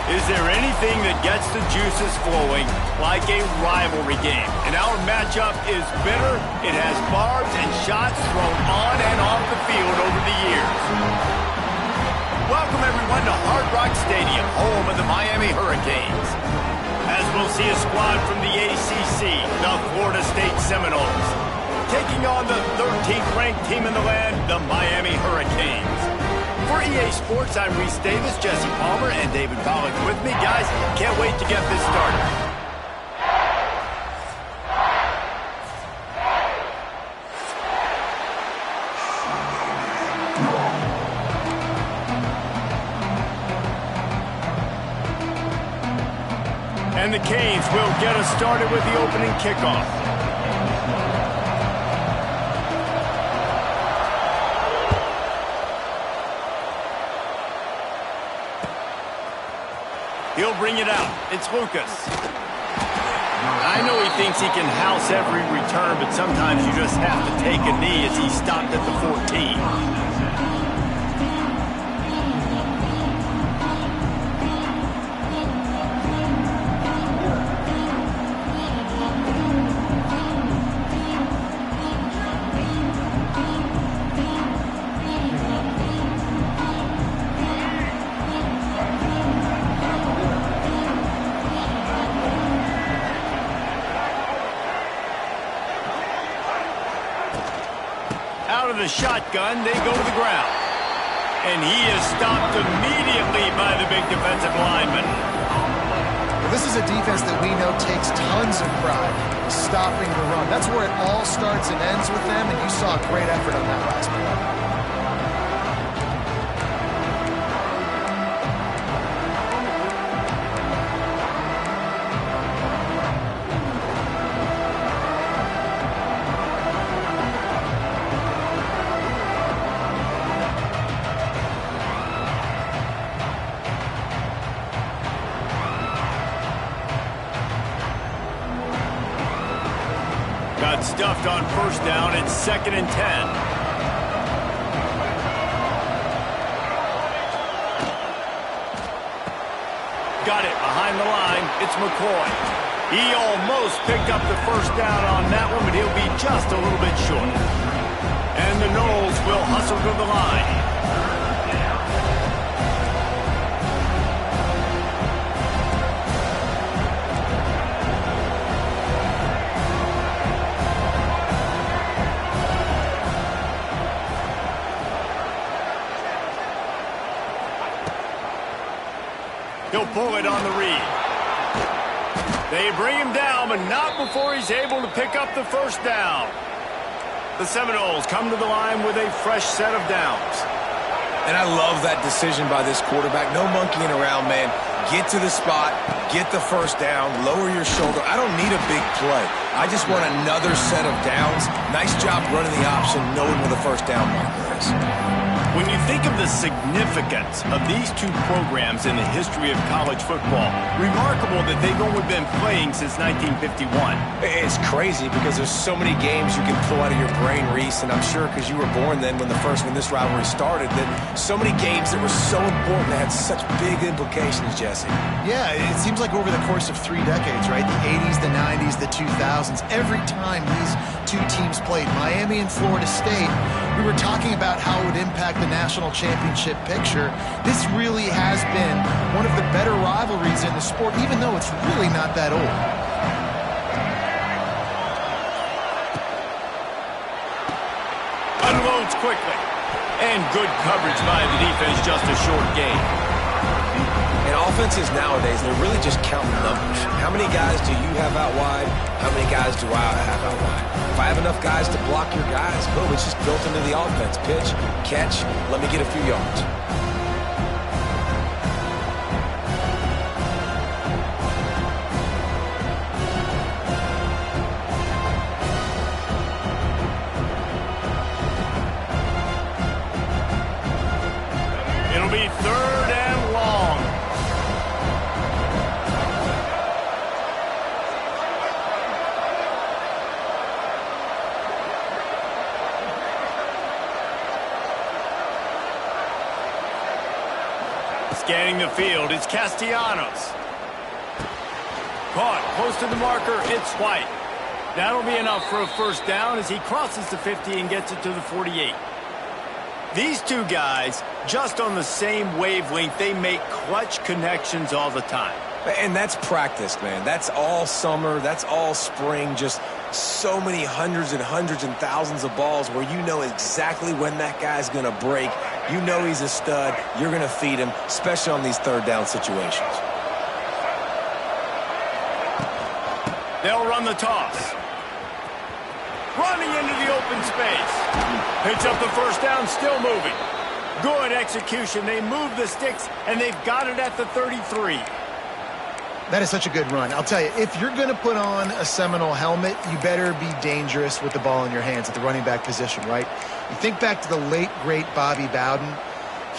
Is there anything that gets the juices flowing like a rivalry game? And our matchup is bitter. It has barbs and shots thrown on and off the field over the years. Welcome, everyone, to Hard Rock Stadium, home of the Miami Hurricanes. As we'll see a squad from the ACC, the Florida State Seminoles, taking on the 13th ranked team in the land, the Miami Hurricanes. For EA Sports, I'm Reese Davis, Jesse Palmer, and David Pollack with me. Guys, can't wait to get this started. And the Canes will get us started with the opening kickoff. He'll bring it out. It's Lucas. I know he thinks he can house every return, but sometimes you just have to take a knee as he stopped at the 14. Out of the shotgun, they go to the ground. And he is stopped immediately by the big defensive lineman. Well, this is a defense that we know takes tons of pride in stopping the run. That's where it all starts and ends with them, and you saw a great effort on that last play. Got stuffed on first down. It's 2nd and 10. Got it behind the line. It's McCoy. He almost picked up the first down on that one, but he'll be just a little bit short. And the Noles will hustle to the line. He'll pull it on the read. They bring him down, but not before he's able to pick up the first down. The Seminoles come to the line with a fresh set of downs. And I love that decision by this quarterback. No monkeying around, man. Get to the spot, get the first down, lower your shoulder. I don't need a big play. I just want another set of downs. Nice job running the option, knowing where the first down marker is. When you think of the significance of these two programs in the history of college football, remarkable that they've only been playing since 1951. It's crazy because there's so many games you can pull out of your brain, Reese, and I'm sure because you were born then when this rivalry started, that so many games that were so important that had such big implications, Jesse. Yeah, it seems like over the course of 3 decades, right? The 80s, the 90s, the 2000s, every time these two teams played, Miami and Florida State, we were talking about how it would impact the national championship picture. This really has been one of the better rivalries in the sport, even though it's really not that old. Unloads quickly. And good coverage by the defense, just a short gain. And offenses nowadays, they're really just counting numbers. How many guys do you have out wide? How many guys do I have out wide? If I have enough guys to block your guys, boom, it's just built into the offense. Pitch, catch, let me get a few yards. It'll be 3rd and long. Scanning the field, it's Castellanos. Caught close to the marker, it's White. That'll be enough for a first down as he crosses the 50 and gets it to the 48. These two guys, just on the same wavelength, they make clutch connections all the time. And that's practice, man. That's all summer. That's all spring. Just so many hundreds and thousands of balls where you know exactly when that guy's going to break. You know he's a stud. You're going to feed him, especially on these third down situations. They'll run the toss. Running into the open space. Picks up the first down, still moving. Good execution. They move the sticks, and they've got it at the 33. That is such a good run. I'll tell you, if you're going to put on a Seminole helmet, you better be dangerous with the ball in your hands at the running back position, right? You think back to the late, great Bobby Bowden.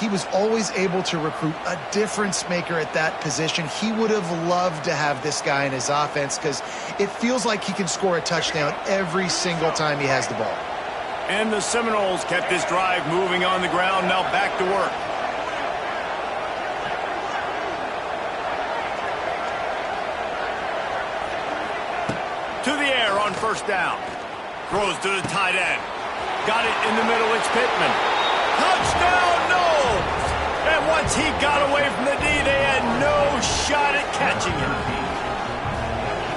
He was always able to recruit a difference maker at that position. He would have loved to have this guy in his offense because it feels like he can score a touchdown every single time he has the ball. And the Seminoles kept this drive moving on the ground. Now back to work. To the air on first down. Throws to the tight end. Got it in the middle. It's Pittman. Touchdown, no! And once he got away from the D, they had no shot at catching him.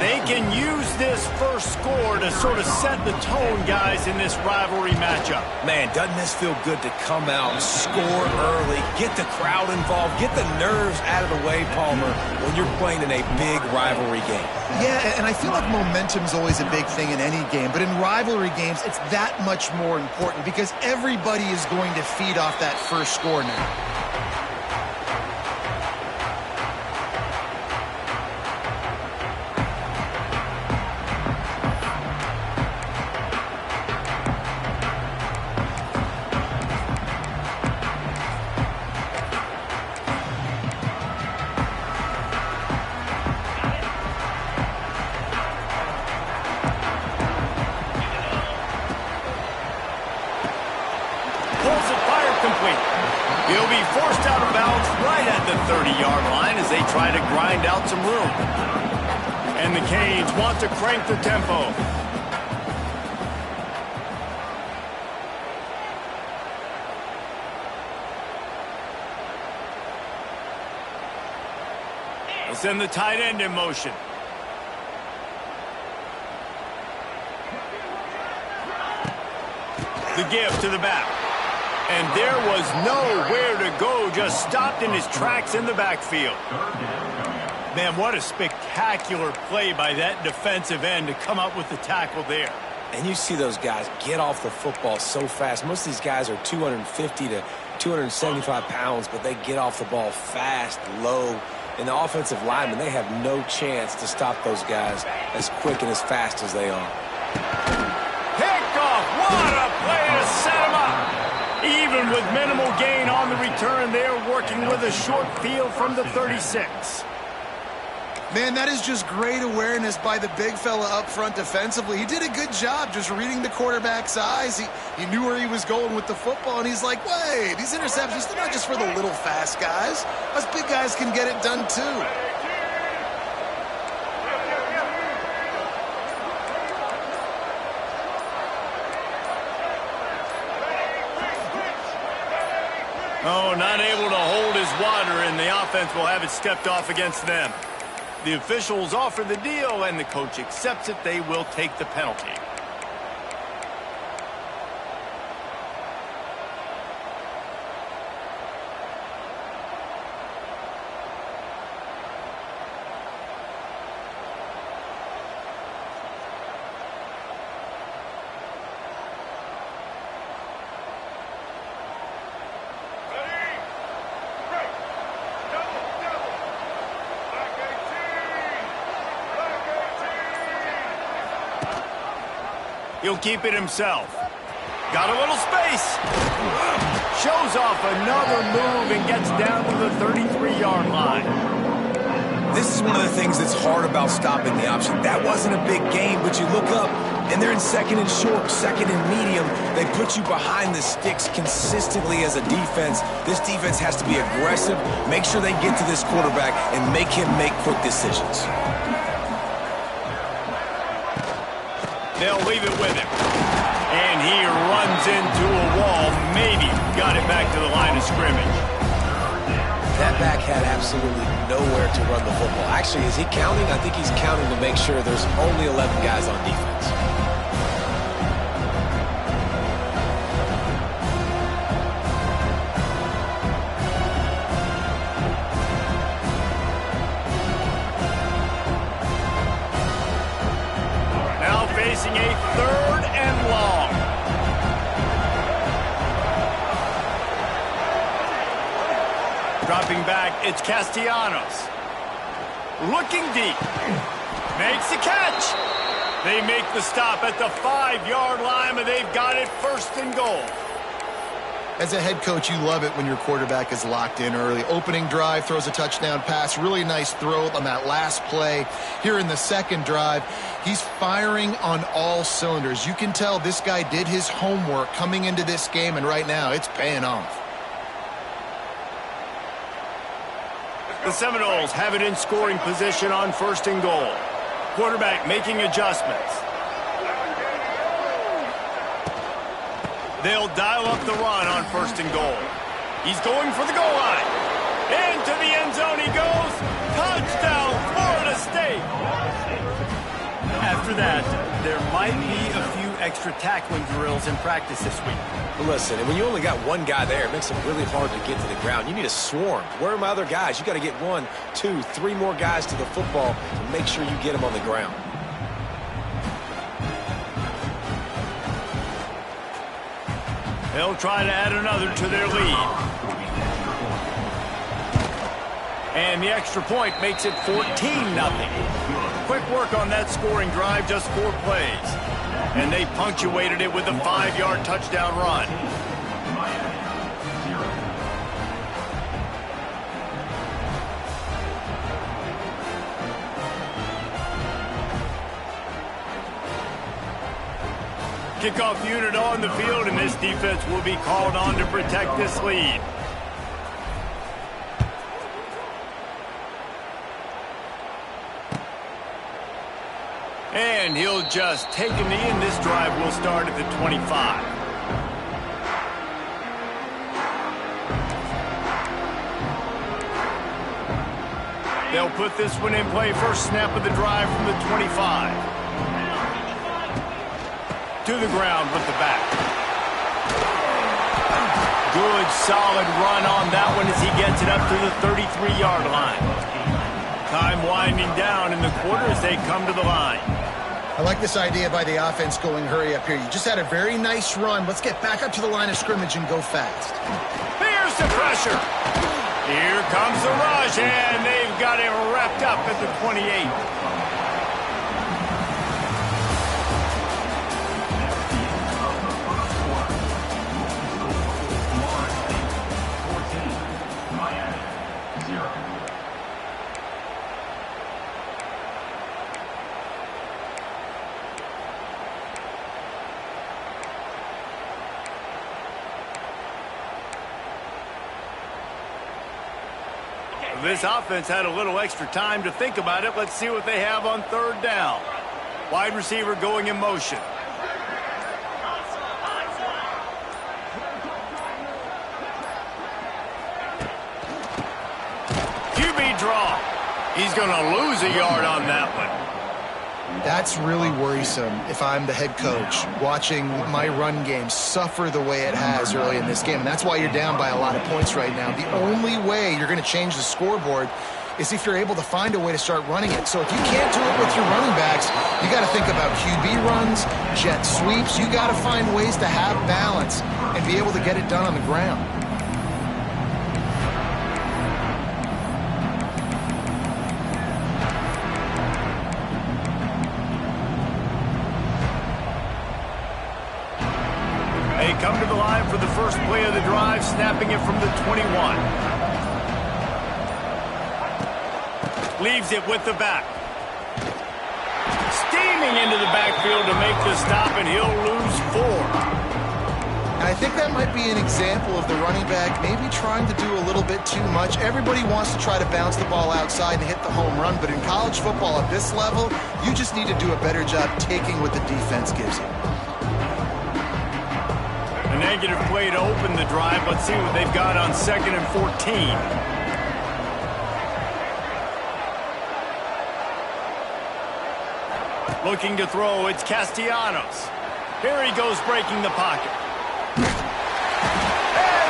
They can use this first score to sort of set the tone, guys, in this rivalry matchup. Man, doesn't this feel good to come out, score early, get the crowd involved, get the nerves out of the way, Palmer, when you're playing in a big rivalry game. Yeah, and I feel like momentum's always a big thing in any game, but in rivalry games, it's that much more important because everybody is going to feed off that first score now. He'll be forced out of bounds right at the 30-yard line as they try to grind out some room. And the Canes want to crank the tempo. They'll send the tight end in motion. The give to the back. And there was nowhere to go, just stopped in his tracks in the backfield. Man, what a spectacular play by that defensive end to come up with the tackle there. And you see those guys get off the football so fast. Most of these guys are 250 to 275 pounds, but they get off the ball fast, low. And the offensive linemen, they have no chance to stop those guys as quick and as fast as they are. Picked off. What a play to set him up. Even with minimal gain on the return, they're working with a short field from the 36. Man, that is just great awareness by the big fella up front defensively. He did a good job just reading the quarterback's eyes. He knew where he was going with the football, and he's like, wait, these interceptions, they're not just for the little fast guys. Us big guys can get it done too. Oh, not able to hold his water, and the offense will have it stepped off against them. The officials offer the deal, and the coach accepts it. They will take the penalty. He'll keep it himself. Got a little space. Shows off another move and gets down to the 33-yard line. This is one of the things that's hard about stopping the option. That wasn't a big gain, but you look up, and they're in second and short, second and medium. They put you behind the sticks consistently as a defense. This defense has to be aggressive, make sure they get to this quarterback, and make him make quick decisions. They'll leave it with him. And he runs into a wall. Maybe got it back to the line of scrimmage. That back had absolutely nowhere to run the football. Actually, is he counting? I think he's counting to make sure there's only 11 guys on defense. Now facing a 3rd and long. Dropping back, it's Castellanos. Looking deep. Makes the catch. They make the stop at the 5-yard line, but they've got it 1st and goal. As a head coach, you love it when your quarterback is locked in early. Opening drive, throws a touchdown pass. Really nice throw on that last play. Here in the 2nd drive, he's firing on all cylinders. You can tell this guy did his homework coming into this game, and right now it's paying off. The Seminoles have it in scoring position on 1st and goal. Quarterback making adjustments. They'll dial up the run on 1st and goal. He's going for the goal line. Into the end zone he goes. Touchdown, Florida State. After that, there might be a few extra tackling drills in practice this week. Listen, and when you only got one guy there, it makes it really hard to get to the ground. You need a swarm. Where are my other guys? You got to get 1, 2, 3 more guys to the football to make sure you get them on the ground. They'll try to add another to their lead. And the extra point makes it 14-0. Quick work on that scoring drive, just 4 plays. And they punctuated it with a 5-yard touchdown run. Kickoff unit on the field, and this defense will be called on to protect this lead. And he'll just take a knee, and this drive will start at the 25. They'll put this one in play. First snap of the drive from the 25. To the ground with the back. Good, solid run on that one as he gets it up to the 33-yard line. Time winding down in the quarter as they come to the line. I like this idea by the offense going hurry up here. You just had a very nice run. Let's get back up to the line of scrimmage and go fast. Here's the pressure. Here comes the rush, and they've got it wrapped up at the 28. This offense had a little extra time to think about it. Let's see what they have on 3rd down. Wide receiver going in motion. QB draw. He's going to lose a yard on that one. That's really worrisome if I'm the head coach, watching my run game suffer the way it has early in this game. And that's why you're down by a lot of points right now. The only way you're going to change the scoreboard is if you're able to find a way to start running it. So if you can't do it with your running backs, you got to think about QB runs, jet sweeps. You got to find ways to have balance and be able to get it done on the ground. They come to the line for the first play of the drive, snapping it from the 21. Leaves it with the back. Steaming into the backfield to make the stop, and he'll lose 4. And I think that might be an example of the running back maybe trying to do a little bit too much. Everybody wants to try to bounce the ball outside and hit the home run, but in college football at this level, you just need to do a better job taking what the defense gives you. A negative play to open the drive. Let's see what they've got on 2nd and 14. Looking to throw, it's Castellanos. Here he goes, breaking the pocket. And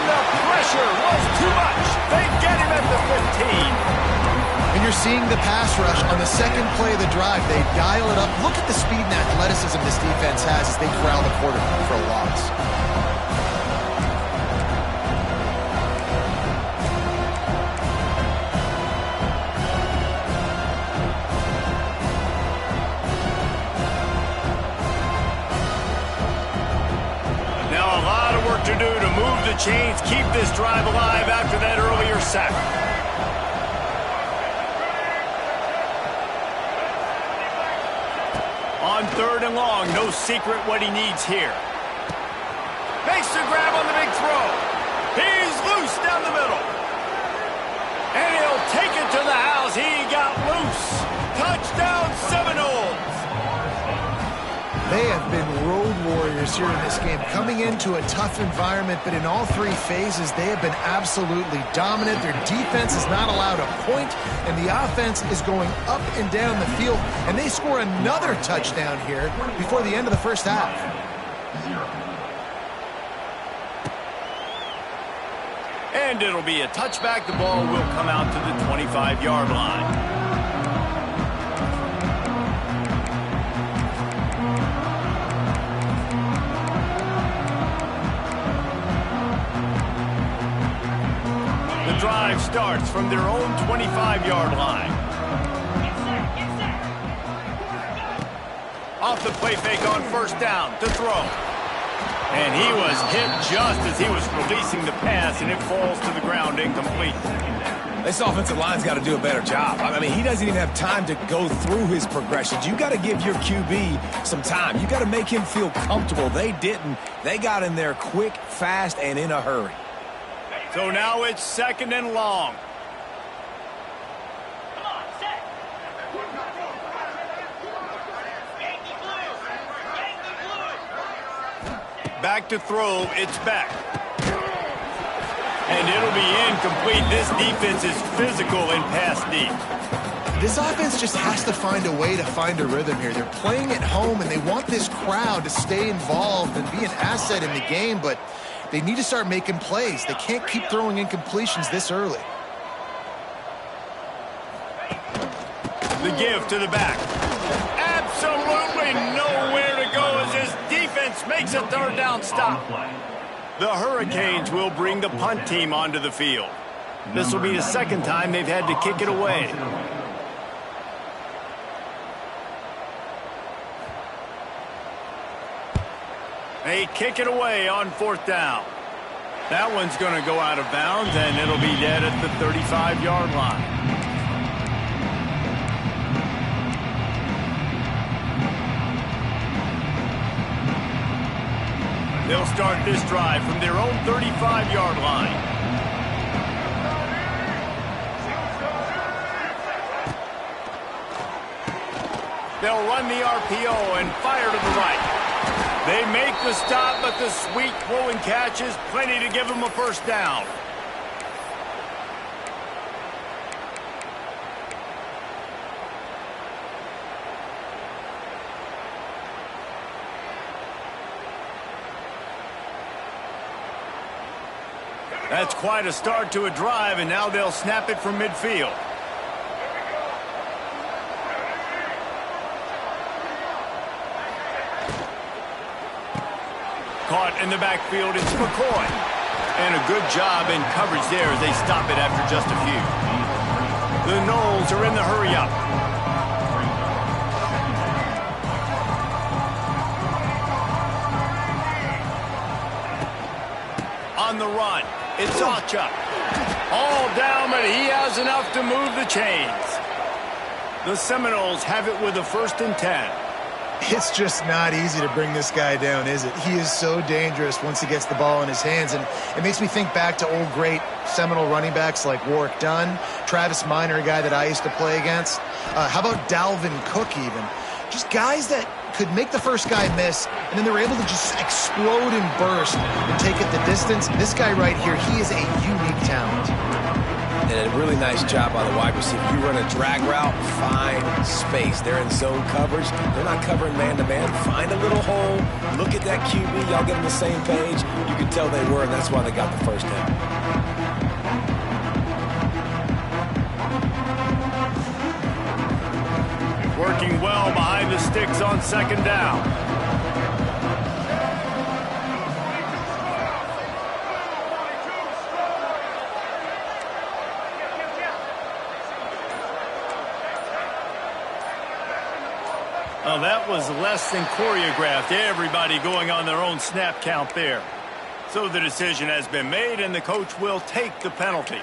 the pressure was too much. They get him at the 15. And you're seeing the pass rush on the second play of the drive. They dial it up. Look at the speed and athleticism this defense has as they corral the quarterback for a loss. To do to move the chains, keep this drive alive after that earlier sack. On 3rd and long, no secret what he needs here. Makes the grab on the big throw. He's loose down the middle. And he'll take it to the house. He got loose. Touchdown Seminoles. They have been road warriors here in this game, coming into a tough environment, but in all 3 phases, they have been absolutely dominant. Their defense is not allowed a point, and the offense is going up and down the field, and they score another touchdown here before the end of the first half. And it'll be a touchback. The ball will come out to the 25-yard line. Drive starts from their own 25-yard line. Off the play fake on 1st down to throw. And he was hit just as he was releasing the pass, and it falls to the ground incomplete. This offensive line's got to do a better job. I mean, he doesn't even have time to go through his progressions. You got to give your QB some time. You got to make him feel comfortable. They didn't. They got in there quick, fast, and in a hurry. So now it's 2nd and long. Back to throw, it's back. And it'll be incomplete. This defense is physical in pass deep. This offense just has to find a way to find a rhythm here. They're playing at home, and they want this crowd to stay involved and be an asset in the game, but they need to start making plays. They can't keep throwing incompletions this early. The give to the back. Absolutely nowhere to go as his defense makes a 3rd down stop. The Hurricanes will bring the punt team onto the field. This will be the 2nd time they've had to kick it away. They kick it away on 4th down. That one's going to go out of bounds, and it'll be dead at the 35-yard line. They'll start this drive from their own 35-yard line. They'll run the RPO and fire to the right. They make the stop, but the sweet throw and catch is plenty to give them a 1st down. That's quite a start to a drive, and now they'll snap it from midfield. Caught in the backfield, it's McCoy. And a good job in coverage there as they stop it after just a few. The Noles are in the hurry-up. On the run, it's Ocha. All down, but he has enough to move the chains. The Seminoles have it with a 1st and 10. It's just not easy to bring this guy down, is it? He is so dangerous once he gets the ball in his hands, and it makes me think back to old great Seminole running backs like Warwick Dunn, Travis Minor, a guy that I used to play against. How about Dalvin Cook even? Just guys that could make the first guy miss, and then they were able to just explode and burst and take it the distance. This guy right here, he is a unique talent. And a really nice job by the wide receiver. You run a drag route, find space. They're in zone coverage. They're not covering man-to-man. Find a little hole. Look at that QB. Y'all get on the same page. You can tell they were, and that's why they got the first down. Working well behind the sticks on 2nd down. Well, that was less than choreographed. Everybody going on their own snap count there. So the decision has been made, and the coach will take the penalty.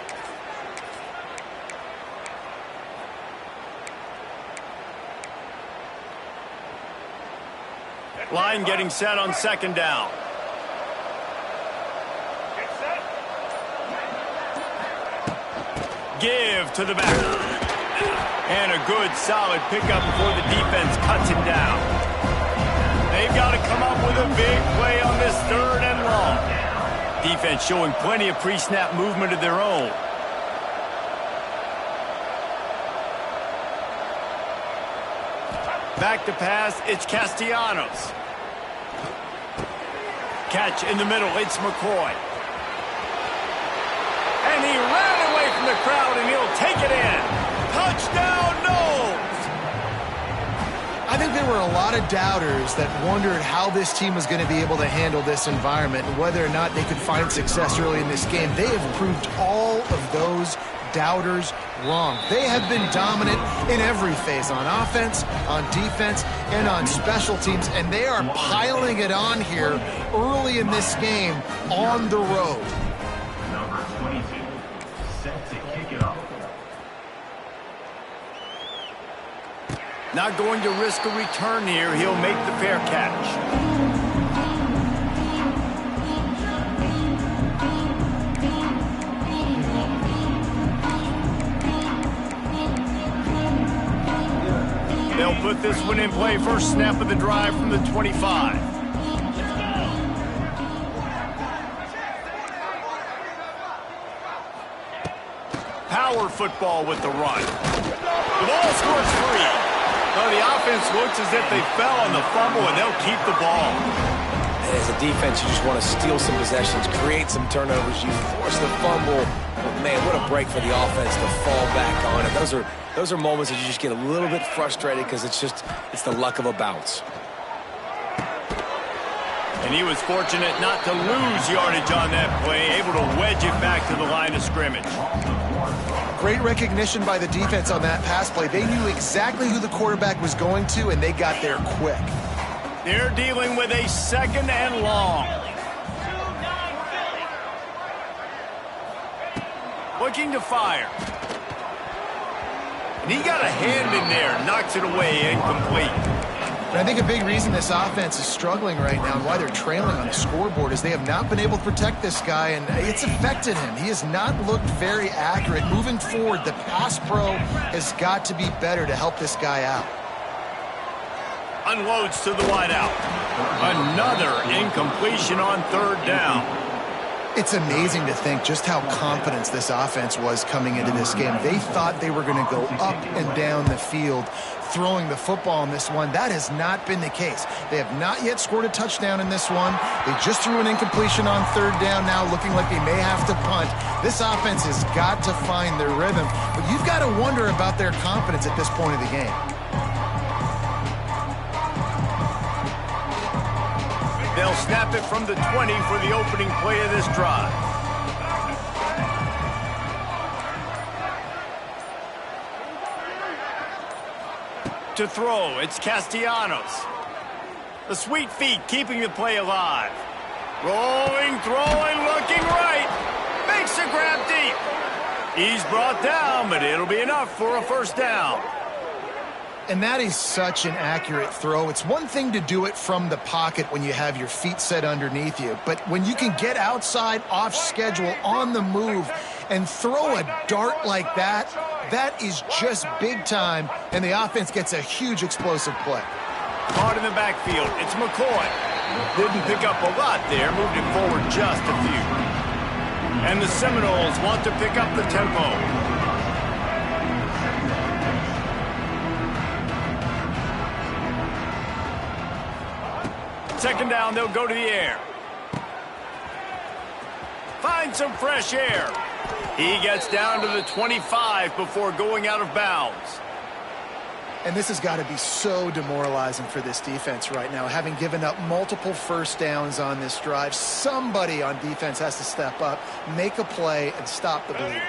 Line getting set on 2nd down. Give to the back. And a good, solid pickup before the defense cuts him down. They've got to come up with a big play on this 3rd and long. Defense showing plenty of pre-snap movement of their own. Back to pass, it's Castellanos. Catch in the middle, it's McCoy. And he ran away from the crowd, and he'll take it in. Touchdown, Noles! I think there were a lot of doubters that wondered how this team was going to be able to handle this environment and whether or not they could find success early in this game. They have proved all of those doubters wrong. They have been dominant in every phase, on offense, on defense, and on special teams, and they are piling it on here early in this game on the road. Number 22, set to kick it off. Not going to risk a return here. He'll make the fair catch. They'll put this one in play. First snap of the drive from the 25. Power football with the run. The ball scores free. Well, the offense looks as if they fell on the fumble, and they'll keep the ball. As a defense, you just want to steal some possessions, create some turnovers. You force the fumble. But, man, what a break for the offense to fall back on it. Those are moments that you just get a little bit frustrated because it's the luck of a bounce. And he was fortunate not to lose yardage on that play, able to wedge it back to the line of scrimmage. Great recognition by the defense on that pass play. They knew exactly who the quarterback was going to, and they got there quick. They're dealing with a 2nd and long. Looking to fire. And he got a hand in there, knocks it away, incomplete. And I think a big reason this offense is struggling right now and why they're trailing on the scoreboard is they have not been able to protect this guy, and it's affected him. He has not looked very accurate. Moving forward, the pass pro has got to be better to help this guy out. Unloads to the wideout. Another incompletion on 3rd down. It's amazing to think just how confident this offense was coming into this game. They thought they were going to go up and down the field throwing the football in this one. That has not been the case. They have not yet scored a touchdown in this one. They just threw an incompletion on 3rd down now, looking like they may have to punt. This offense has got to find their rhythm, but you've got to wonder about their confidence at this point of the game. They'll snap it from the 20 for the opening play of this drive. To throw, it's Castellanos. The sweet feet keeping the play alive. Rolling, throwing, looking right. Makes a grab deep. He's brought down, but it'll be enough for a 1st down. And that is such an accurate throw. It's one thing to do it from the pocket when you have your feet set underneath you, but when you can get outside, off schedule, on the move, and throw a dart like that, that is just big time, and the offense gets a huge explosive play. Caught in the backfield, it's McCoy. Didn't pick up a lot there, moved it forward just a few. And the Seminoles want to pick up the tempo. Second down, they'll go to the air. Find some fresh air. He gets down to the 25 before going out of bounds. And this has got to be so demoralizing for this defense right now. Having given up multiple first downs on this drive, somebody on defense has to step up, make a play, and stop the bleeding.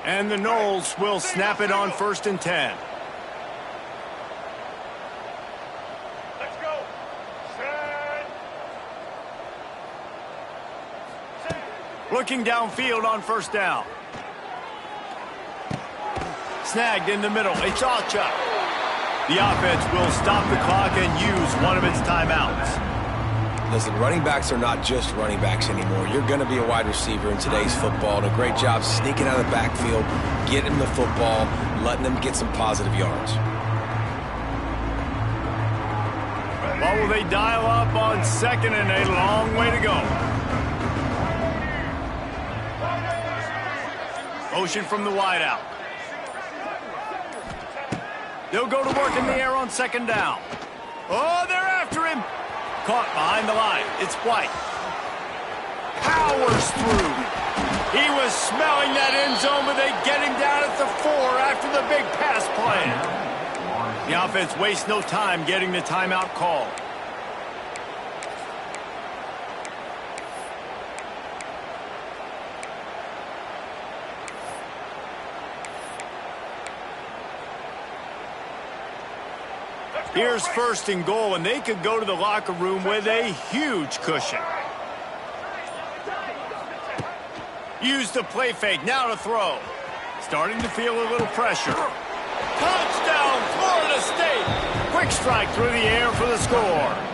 And the Noles will snap it on 1st and 10. Let's go. Looking downfield on 1st down. Snagged in the middle. It's Alcha. The offense will stop the clock and use one of its timeouts. Listen, running backs are not just running backs anymore. You're going to be a wide receiver in today's football, and a great job sneaking out of the backfield, getting them the football, letting them get some positive yards. What will they dial up on 2nd and a long way to go? Motion from the wideout. They'll go to work in the air on 2nd down. Oh, they're after him. Caught behind the line. It's White. Powers through. He was smelling that end zone, but they get him down at the 4 after the big pass play. The offense wastes no time getting the timeout called. Here's 1st and goal, and they could go to the locker room with a huge cushion. Use the play fake, now to throw. Starting to feel a little pressure. Touchdown, Florida State! Quick strike through the air for the score.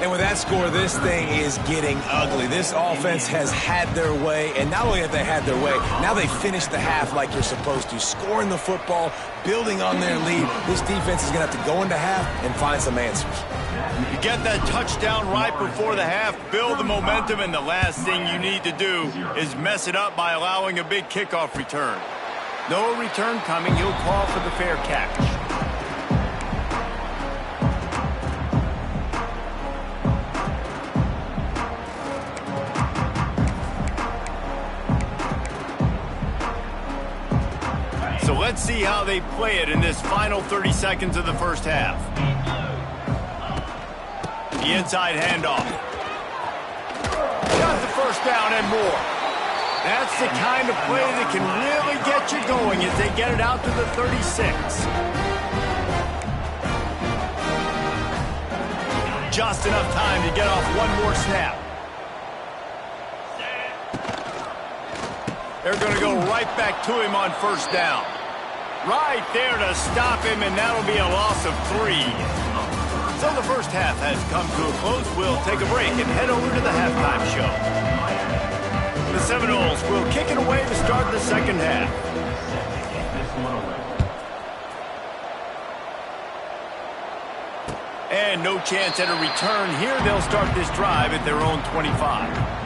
And with that score, this thing is getting ugly. This offense has had their way, and not only have they had their way, now they finished the half like you're supposed to, scoring the football, building on their lead. This defense is going to have to go into half and find some answers. You get that touchdown right before the half, build the momentum, and the last thing you need to do is mess it up by allowing a big kickoff return. No return coming, you'll call for the fair catch. So let's see how they play it in this final 30 seconds of the first half. The inside handoff. Got the first down and more. That's the kind of play that can really get you going as they get it out to the 36. Just enough time to get off one more snap. They're going to go right back to him on 1st down. Right there to stop him, and that'll be a loss of 3. So the first half has come to a close. We'll take a break and head over to the halftime show. The Seminoles will kick it away to start the second half. And no chance at a return here. They'll start this drive at their own 25.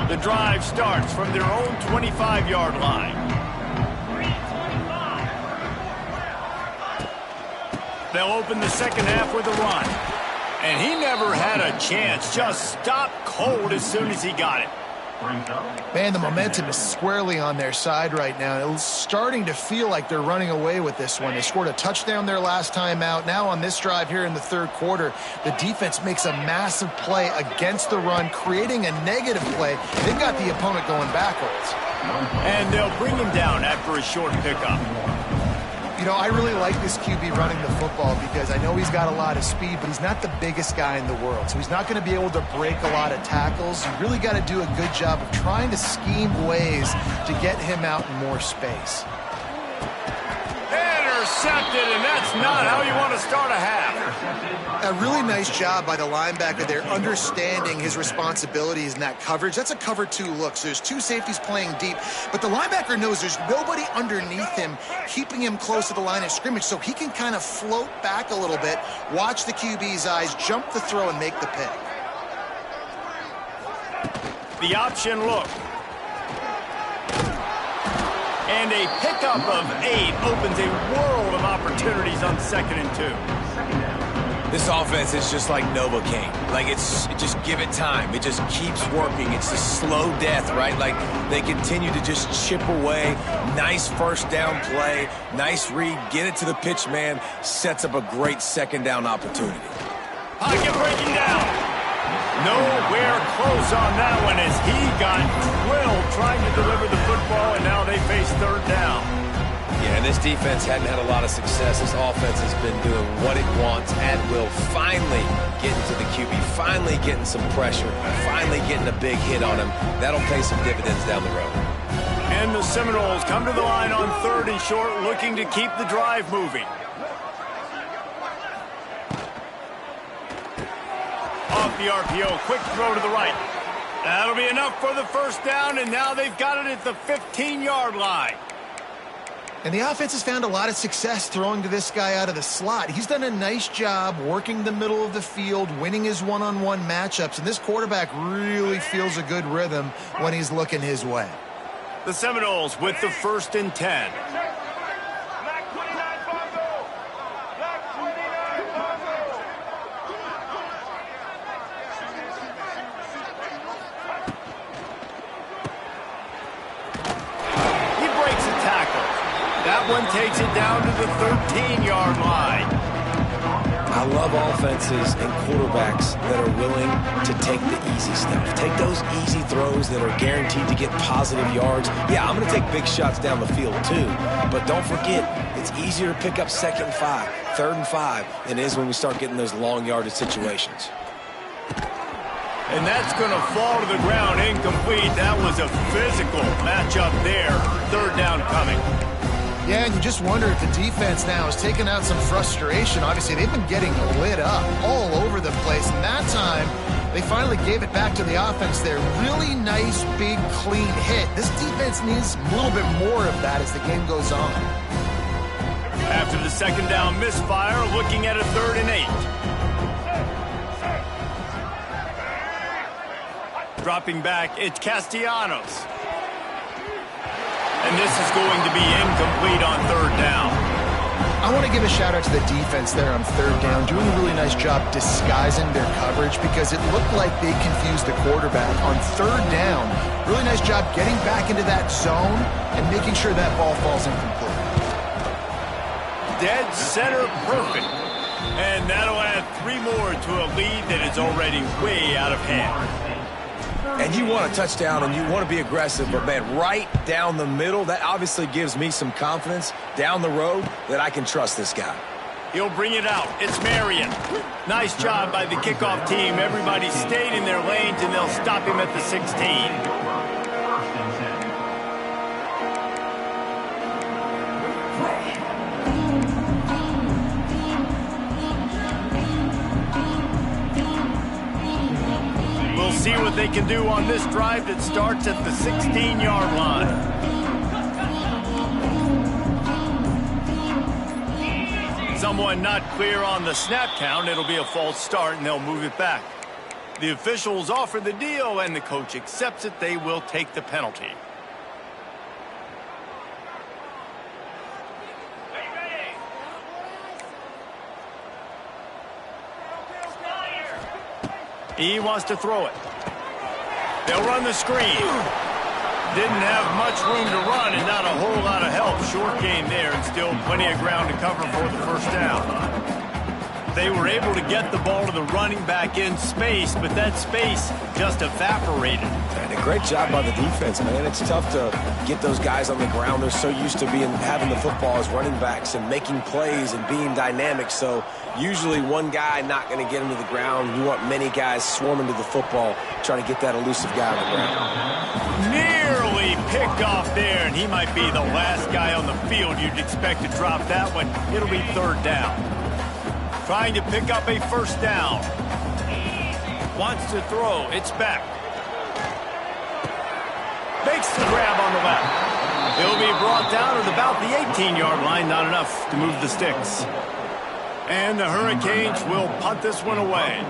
The drive starts from their own 25-yard line. They'll open the second half with a run. And he never had a chance. Just stopped cold as soon as he got it. Man, the momentum is squarely on their side right now. It's starting to feel like they're running away with this one. They scored a touchdown their last time out. Now on this drive here in the 3rd quarter, the defense makes a massive play against the run, creating a negative play. They've got the opponent going backwards. And they'll bring him down after a short pickup. You know, I really like this QB running the football because I know he's got a lot of speed, but he's not the biggest guy in the world. So he's not going to be able to break a lot of tackles. You really got to do a good job of trying to scheme ways to get him out in more space. Intercepted, and that's not how you want to start a half. A really nice job by the linebacker there, understanding his responsibilities in that coverage. That's a cover 2 look. So there's 2 safeties playing deep, but the linebacker knows there's nobody underneath him keeping him close to the line of scrimmage, so he can kind of float back a little bit, watch the QB's eyes, jump the throw, and make the pick. The option look. And a pickup of 8 opens a world of opportunities on 2nd and 2. This offense is just like Novocaine. Like, just give it time. It just keeps working. It's a slow death, right? Like, they continue to just chip away. Nice first down play. Nice read. Get it to the pitch man. Sets up a great 2nd down opportunity. Pocket breaking down. Nowhere close on that one as he got drilled trying to deliver the football, and now they face 3rd down. Yeah, and this defense hadn't had a lot of success. This offense has been doing what it wants at will. Finally getting to the QB, finally getting some pressure, finally getting a big hit on him. That'll pay some dividends down the road. And the Seminoles come to the line on 3rd and short, looking to keep the drive moving. Off the RPO, quick throw to the right. That'll be enough for the first down, and now they've got it at the 15-yard line. And the offense has found a lot of success throwing to this guy out of the slot. He's done a nice job working the middle of the field, winning his one-on-one matchups, and this quarterback really feels a good rhythm when he's looking his way. The Seminoles with the 1st and 10. That one takes it down to the 13-yard line. I love offenses and quarterbacks that are willing to take the easy stuff. Take those easy throws that are guaranteed to get positive yards. Yeah, I'm going to take big shots down the field too. But don't forget, it's easier to pick up 2nd and 5, 3rd and 5 than it is when we start getting those long yardage situations. And that's going to fall to the ground incomplete. That was a physical matchup there. 3rd down coming. Yeah, and you just wonder if the defense now has taken out some frustration. Obviously, they've been getting lit up all over the place, and that time they finally gave it back to the offense there. Really nice, big, clean hit. This defense needs a little bit more of that as the game goes on. After the 2nd down misfire, looking at a 3rd and 8. Dropping back, it's Castellanos. And this is going to be incomplete on 3rd down. I want to give a shout out to the defense there on 3rd down, doing a really nice job disguising their coverage because it looked like they confused the quarterback on 3rd down. Really nice job getting back into that zone and making sure that ball falls incomplete. Dead center perfect. And that'll add 3 more to a lead that is already way out of hand. And you want a touchdown and you want to be aggressive, but man, right down the middle, that obviously gives me some confidence down the road that I can trust this guy. He'll bring it out. It's Marion. Nice job by the kickoff team. Everybody stayed in their lanes, and they'll stop him at the 16. See what they can do on this drive that starts at the 16-yard line. Someone not clear on the snap count. It'll be a false start, and they'll move it back. The officials offer the deal, and the coach accepts it. They will take the penalty. He wants to throw it. They'll run the screen. Didn't have much room to run and not a whole lot of help. Short game there and still plenty of ground to cover for the first down. They were able to get the ball to the running back in space, but that space just evaporated. And a great job by the defense, man. It's tough to get those guys on the ground. They're so used to having the football as running backs and making plays and being dynamic. So usually one guy not going to get him to the ground. You want many guys swarming to the football, trying to get that elusive guy on the ground. Nearly picked off there, and he might be the last guy on the field you'd expect to drop that one. It'll be third down. Trying to pick up a first down. Wants to throw. It's back. Makes the grab on the left. He'll be brought down at about the 18-yard line. Not enough to move the sticks. And the Hurricanes will punt this one away.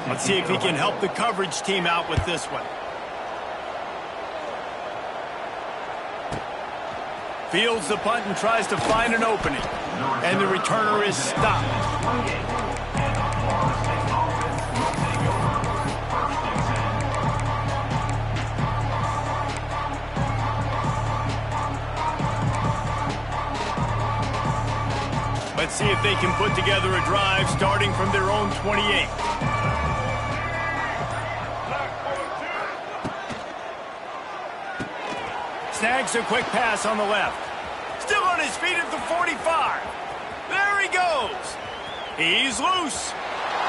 Let's see if he can help the coverage team out with this one. Fields the punt and tries to find an opening. And the returner is stopped. Let's see if they can put together a drive starting from their own 28. Snags a quick pass on the left. Still on his feet at the 45. There he goes. He's loose.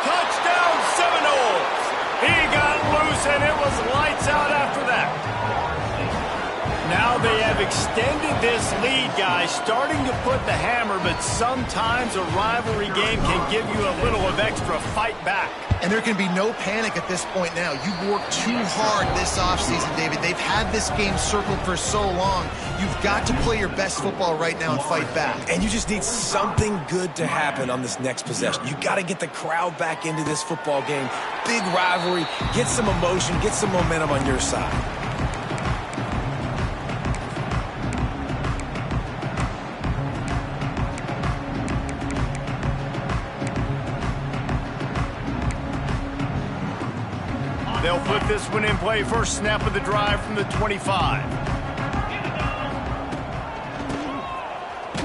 Touchdown Seminoles. He got loose and it was lights out after that. Now they have extended this lead, guys, starting to put the hammer, but sometimes a rivalry game can give you a little of extra fight back. And there can be no panic at this point now. You've worked too hard this offseason, David. They've had this game circled for so long. You've got to play your best football right now and fight back. And you just need something good to happen on this next possession. You got to get the crowd back into this football game. Big rivalry. Get some emotion. Get some momentum on your side. They'll put this one in play. First snap of the drive from the 25.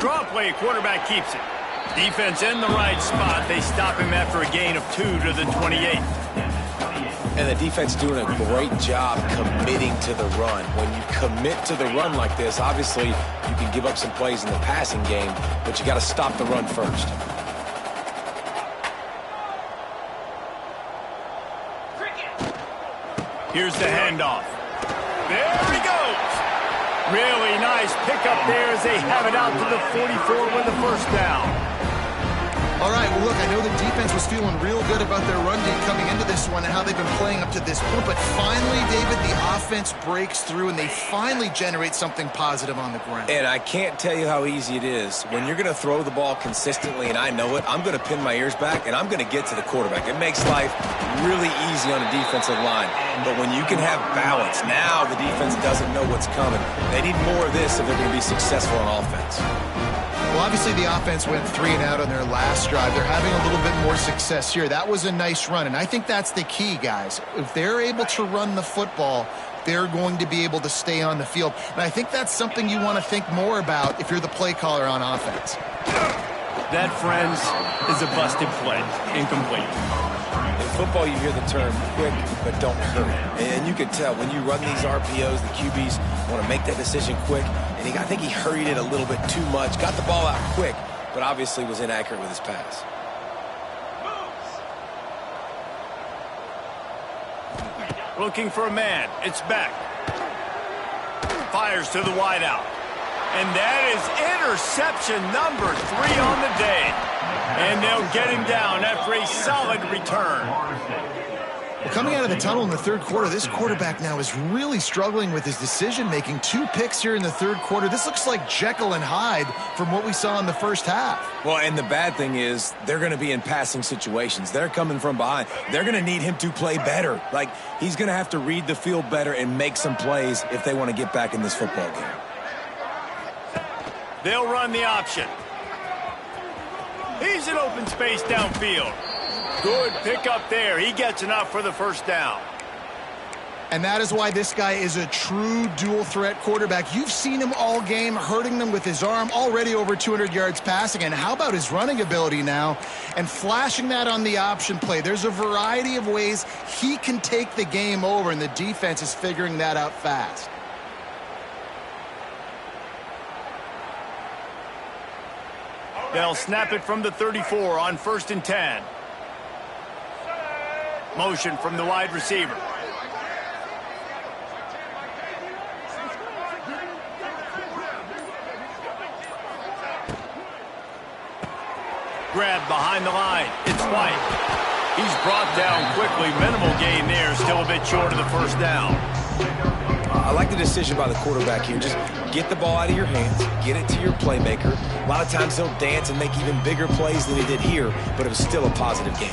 Draw play, quarterback keeps it. Defense in the right spot. They stop him after a gain of 2 to the 28. And the defense doing a great job committing to the run. When you commit to the run like this, obviously you can give up some plays in the passing game, but you got to stop the run first. Here's the handoff. There he goes. Really nice pickup there as they have it out to the 44 with the first down. All right, well, look, I know the defense was feeling real good about their run game coming into this one and how they've been playing up to this point. But finally, David, the offense breaks through and they finally generate something positive on the ground. And I can't tell you how easy it is. When you're going to throw the ball consistently, and I know it, I'm going to pin my ears back and I'm going to get to the quarterback. It makes life really easy on a defensive line. But when you can have balance, now the defense doesn't know what's coming. They need more of this if they're going to be successful on offense. Well, obviously the offense went 3 and out on their last drive. They're having a little bit more success here. That was a nice run, and I think that's the key, guys. If they're able to run the football, they're going to be able to stay on the field. And I think that's something you want to think more about if you're the play caller on offense. That, friends, is a busted play. Incomplete. In football, you hear the term quick, but don't hurry. And you can tell when you run these RPOs, the QBs want to make that decision quick. And I think he hurried it a little bit too much, got the ball out quick, but obviously was inaccurate with his pass. Looking for a man. It's back. Fires to the wideout. And that is interception number 3 on the day. And they'll get him down after a solid return. Well, coming out of the tunnel in the third quarter, this quarterback now is really struggling with his decision-making. 2 picks here in the third quarter. This looks like Jekyll and Hyde from what we saw in the first half. Well, and the bad thing is they're going to be in passing situations. They're coming from behind. They're going to need him to play better. Like, he's going to have to read the field better and make some plays if they want to get back in this football game. They'll run the option. He's in open space downfield. Good pickup there. He gets enough for the first down. And that is why this guy is a true dual-threat quarterback. You've seen him all game, hurting them with his arm, already over 200 yards passing. And how about his running ability now? And flashing that on the option play. There's a variety of ways he can take the game over, and the defense is figuring that out fast. They'll snap it from the 34 on 1st and 10. Motion from the wide receiver. Grab behind the line. It's White. He's brought down quickly. Minimal gain there. Still a bit short of the first down. I like the decision by the quarterback here. Just get the ball out of your hands, get it to your playmaker. A lot of times he'll dance and make even bigger plays than he did here, but it was still a positive game.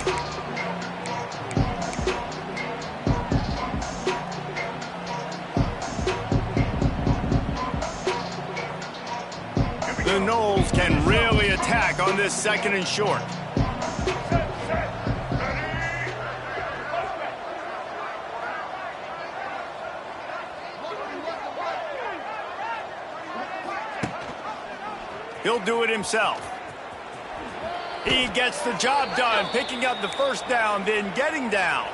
The Noles can really attack on this 2nd and short. He'll do it himself. He gets the job done, picking up the first down, then getting down.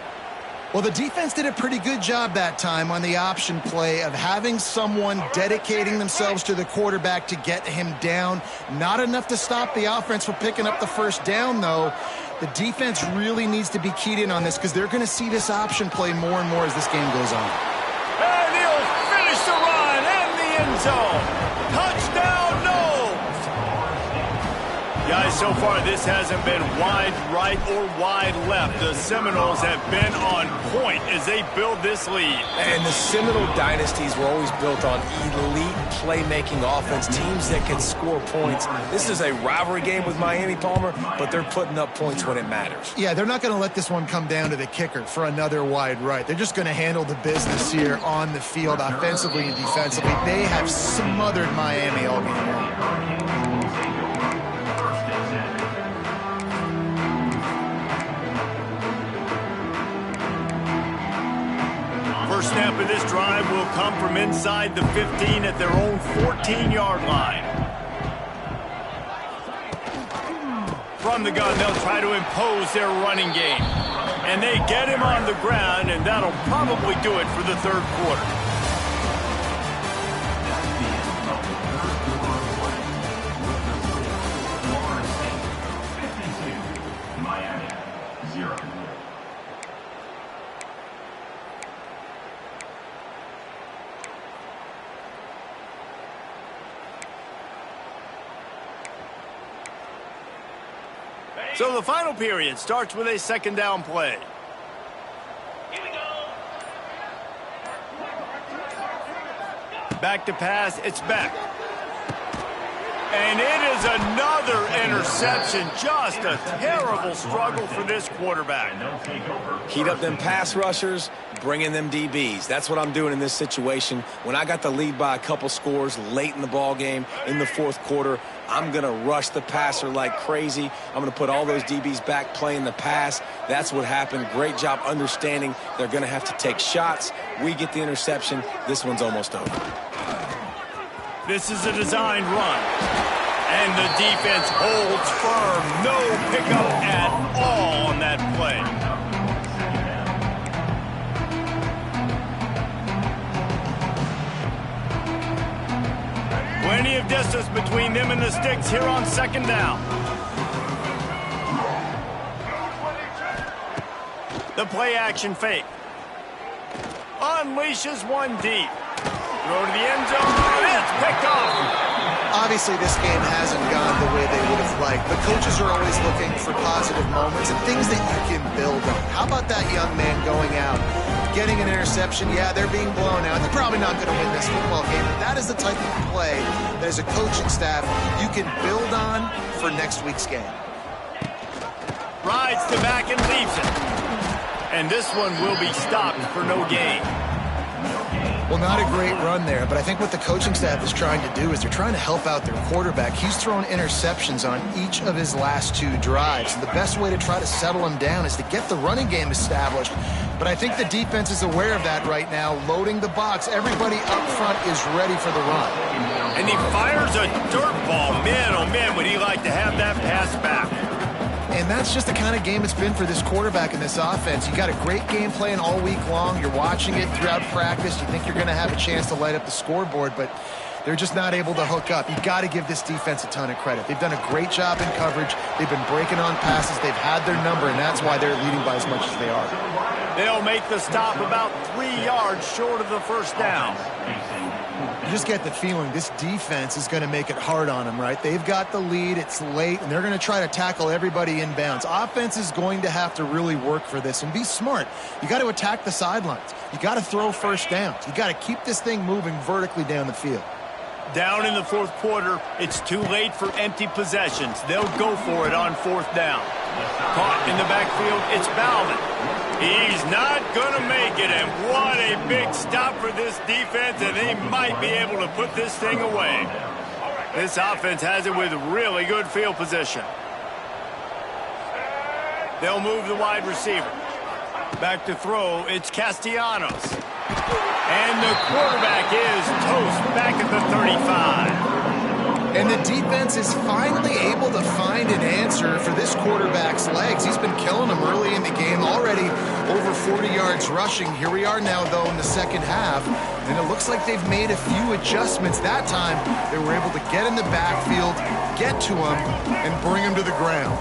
Well, the defense did a pretty good job that time on the option play of having someone dedicating themselves to the quarterback to get him down. Not enough to stop the offense from picking up the first down, though. The defense really needs to be keyed in on this because they're going to see this option play more and more as this game goes on. And he'll finish the run in the end zone. Touchdown, Noles! Guys, so far this hasn't been wide right or wide left. The Seminoles have been on point as they build this lead. And the Seminole dynasties were always built on elite playmaking offense, teams that can score points. This is a rivalry game with Miami, Palmer, but they're putting up points when it matters. Yeah, they're not going to let this one come down to the kicker for another wide right. They're just going to handle the business here on the field, offensively and defensively. They have smothered Miami all game long. First snap of this drive will come from inside the 15 at their own 14-yard line. From the gun, they'll try to impose their running game. And they get him on the ground, and that'll probably do it for the 3rd quarter. Miami, 0. So the final period starts with a 2nd down play. Here we go. Back to pass, it's Beck. And it is another interception. Just a terrible struggle for this quarterback. Heat up them pass rushers, bring in them DBs. That's what I'm doing in this situation. When I got the lead by a couple scores late in the ball game, in the 4th quarter, I'm going to rush the passer like crazy. I'm going to put all those DBs back playing the pass. That's what happened. Great job understanding they're going to have to take shots. We get the interception. This one's almost over. This is a designed run. And the defense holds firm. No pickup at all on that play. Plenty of distance between them and the sticks here on 2nd down. The play action fake. Unleashes one deep. Throw to the end zone. It's picked off. Obviously, this game hasn't gone the way they would have liked, but coaches are always looking for positive moments and things that you can build on. How about that young man going out, getting an interception? Yeah, they're being blown out. They're probably not going to win this football game, but that is the type of play that as a coaching staff you can build on for next week's game. Rides to back and leaves it. And this one will be stopped for no gain. Well, not a great run there, but I think what the coaching staff is trying to do is they're trying to help out their quarterback. He's thrown interceptions on each of his last 2 drives, and the best way to try to settle him down is to get the running game established. But I think the defense is aware of that right now, loading the box. Everybody up front is ready for the run. And he fires a dirt ball. Man, oh man, would he like to have that pass back. And that's just the kind of game it's been for this quarterback in this offense. You got a great game plan all week long. You're watching it throughout practice. You think you're going to have a chance to light up the scoreboard, but they're just not able to hook up. You've got to give this defense a ton of credit. They've done a great job in coverage. They've been breaking on passes. They've had their number, and that's why they're leading by as much as they are. They'll make the stop about 3 yards short of the first down. You just get the feeling this defense is going to make it hard on them, right? They've got the lead. It's late, and they're going to try to tackle everybody inbounds. Offense is going to have to really work for this and be smart. You got to attack the sidelines. You got to throw first downs. You got to keep this thing moving vertically down the field. Down in the fourth quarter, it's too late for empty possessions. They'll go for it on 4th down. Caught in the backfield, it's Bowman. He's not going to make it, and what a big stop for this defense, and they might be able to put this thing away. This offense has it with really good field position. They'll move the wide receiver. Back to throw, it's Castellanos. And the quarterback is toast back at the 35. And the defense is finally able to find an answer for this quarterback's legs. He's been killing them early in the game, already over 40 yards rushing. Here we are now, though, in the second half, and it looks like they've made a few adjustments. That time, they were able to get in the backfield, get to him, and bring him to the ground.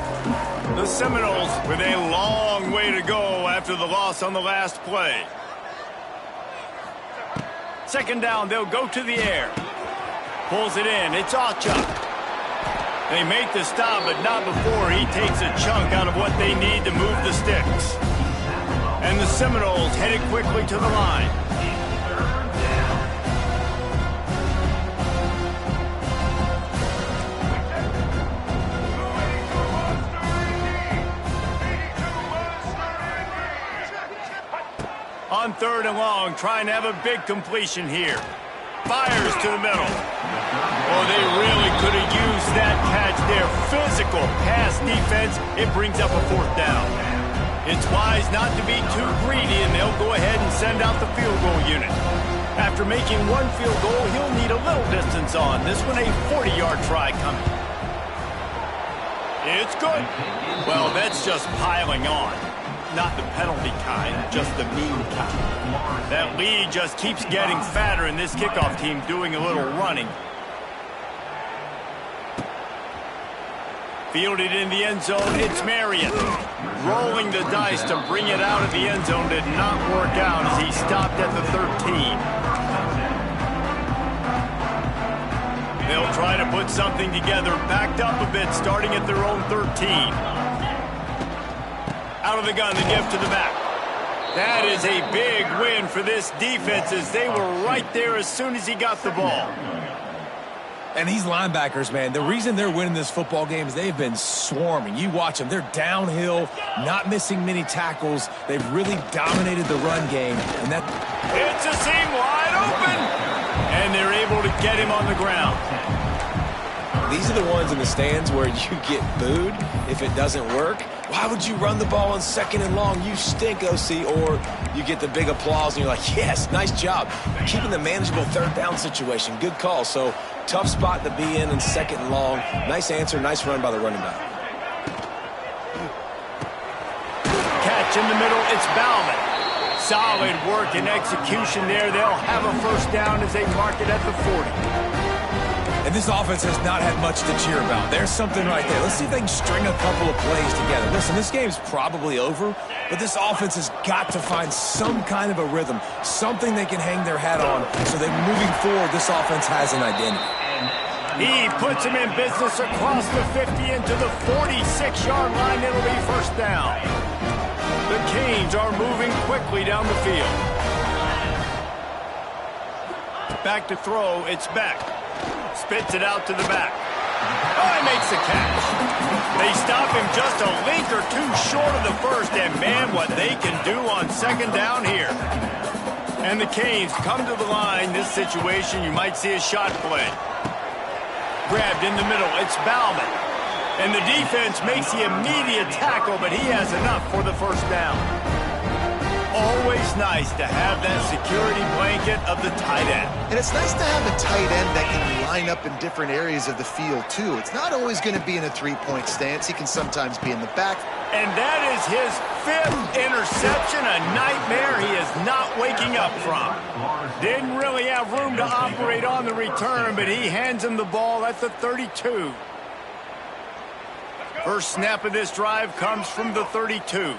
The Seminoles with a long way to go after the loss on the last play. Second down, they'll go to the air. Pulls it in, it's Achuk. They make the stop, but not before he takes a chunk out of what they need to move the sticks. And the Seminoles headed quickly to the line. On 3rd and long, trying to have a big completion here. Fires to the middle. Oh, they really could have used that catch there. Physical pass defense. It brings up a 4th down. It's wise not to be too greedy, and they'll go ahead and send out the field goal unit. After making 1 field goal, he'll need a little distance on. This one a 40-yard try coming. It's good. Well, that's just piling on. Not the penalty kind, just the mean kind. That lead just keeps getting fatter, and this kickoff team doing a little running. Fielded in the end zone, it's Marion. Rolling the dice to bring it out of the end zone did not work out as he stopped at the 13. They'll try to put something together, backed up a bit, starting at their own 13. Out of the gun, the give to the back. That is a big win for this defense as they were right there as soon as he got the ball. And these linebackers, man, the reason they're winning this football game is they've been swarming. You watch them. They're downhill, not missing many tackles. They've really dominated the run game. And that it's a seam wide open. And they're able to get him on the ground. These are the ones in the stands where you get booed if it doesn't work. Why would you run the ball on 2nd and long? You stink, OC. Or you get the big applause and you're like, yes, nice job. Keeping the manageable 3rd down situation. Good call. So tough spot to be in 2nd and long. Nice answer, nice run by the running back. Catch in the middle, it's Bauman. Solid work and execution there. They'll have a 1st down as they mark it at the 40. And this offense has not had much to cheer about. There's something right there. Let's see if they can string a couple of plays together. Listen, this game's probably over, but this offense has got to find some kind of a rhythm, something they can hang their hat on so that moving forward, this offense has an identity. He puts him in business across the 50 into the 46-yard line. It'll be 1st down. The Canes are moving quickly down the field. Back to throw, it's Beck. Spits it out to the back. Oh, he makes the catch. They stop him just a link or 2 short of the 1st, and man, what they can do on 2nd down here. And the Canes come to the line. This situation, you might see a shot play. Grabbed in the middle. It's Bauman. And the defense makes the immediate tackle, but he has enough for the first down. Always nice to have that security blanket of the tight end. And it's nice to have a tight end that can line up in different areas of the field, too. It's not always going to be in a three-point stance. He can sometimes be in the back. And that is his 5th interception, a nightmare he is not waking up from. Didn't really have room to operate on the return, but he hands him the ball at the 32. First snap of this drive comes from the 32.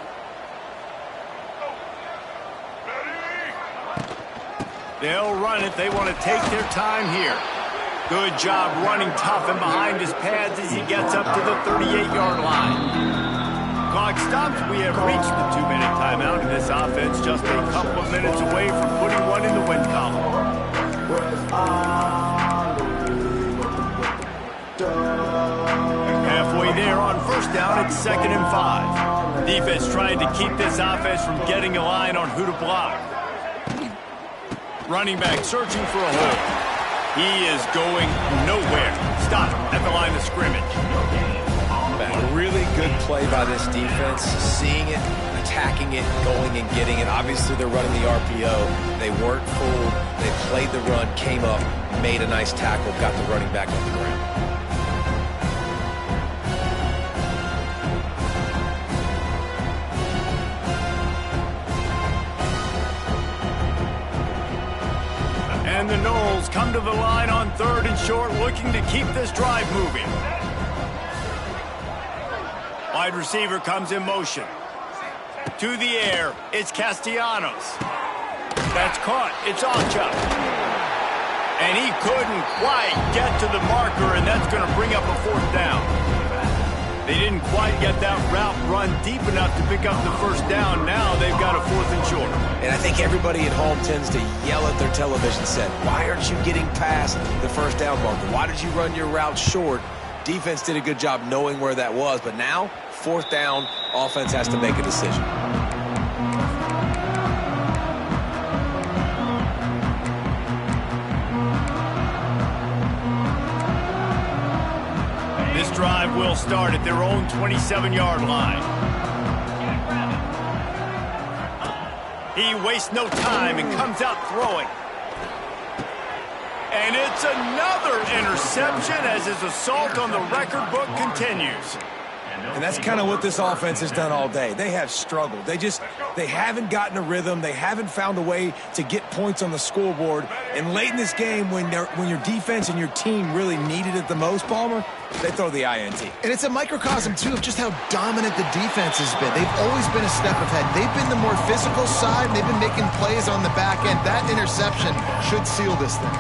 They'll run it. They want to take their time here. Good job running tough and behind his pads as he gets up to the 38-yard line. Clock stops. We have reached the 2-minute timeout, and this offense just a couple of minutes away from putting one in the win column. Halfway there on first down, it's 2nd and 5. Defense trying to keep this offense from getting a line on who to block. Running back searching for a hole. He is going nowhere. Stop at the line of scrimmage. A really good play by this defense. Seeing it, attacking it, going and getting it. Obviously, they're running the RPO. They weren't fooled. They played the run, came up, made a nice tackle, got the running back on the ground. And the Knowles come to the line on 3rd and short, looking to keep this drive moving. Wide receiver comes in motion. To the air, it's Castellanos. That's caught. It's Ocha. And he couldn't quite get to the marker, and that's going to bring up a 4th down. They didn't quite get that route run deep enough to pick up the first down. Now they've got a 4th and short. And I think everybody at home tends to yell at their television set, why aren't you getting past the first down marker? Why did you run your route short? Defense did a good job knowing where that was, but now, 4th down, offense has to make a decision. This drive will start at their own 27-yard line. He wastes no time and comes out throwing. And it's another interception as his assault on the record book continues. And that's kind of what this offense has done all day. They have struggled. They haven't gotten a rhythm. They haven't found a way to get points on the scoreboard. And late in this game, when your defense and your team really needed it the most, Palmer, they throw the INT. And it's a microcosm, too, of just how dominant the defense has been. They've always been a step ahead. They've been the more physical side, and they've been making plays on the back end. That interception should seal this thing.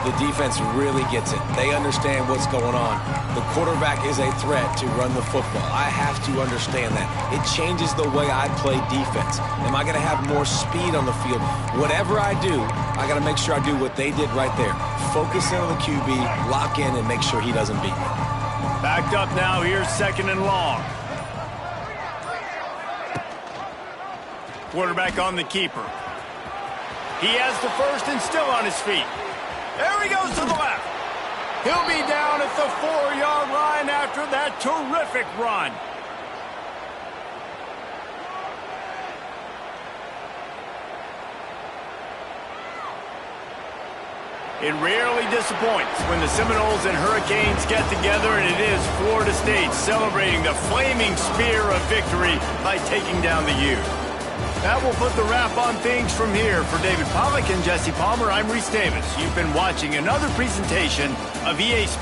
The defense really gets it. They understand what's going on. The quarterback is a threat to run the football. I have to understand that. It changes the way I play defense. Am I going to have more speed on the field? Whatever I do, I got to make sure I do what they did right there. Focus in on the QB, lock in, and make sure he doesn't beat me. Backed up now. Here's 2nd and long. Quarterback on the keeper. He has the first and still on his feet. There he goes to the left. He'll be down at the 4-yard line after that terrific run. It rarely disappoints when the Seminoles and Hurricanes get together, and it is Florida State celebrating the flaming spear of victory by taking down the U. That will put the wrap on things from here. For David Pollack and Jesse Palmer, I'm Reese Davis. You've been watching another presentation of EA Sports.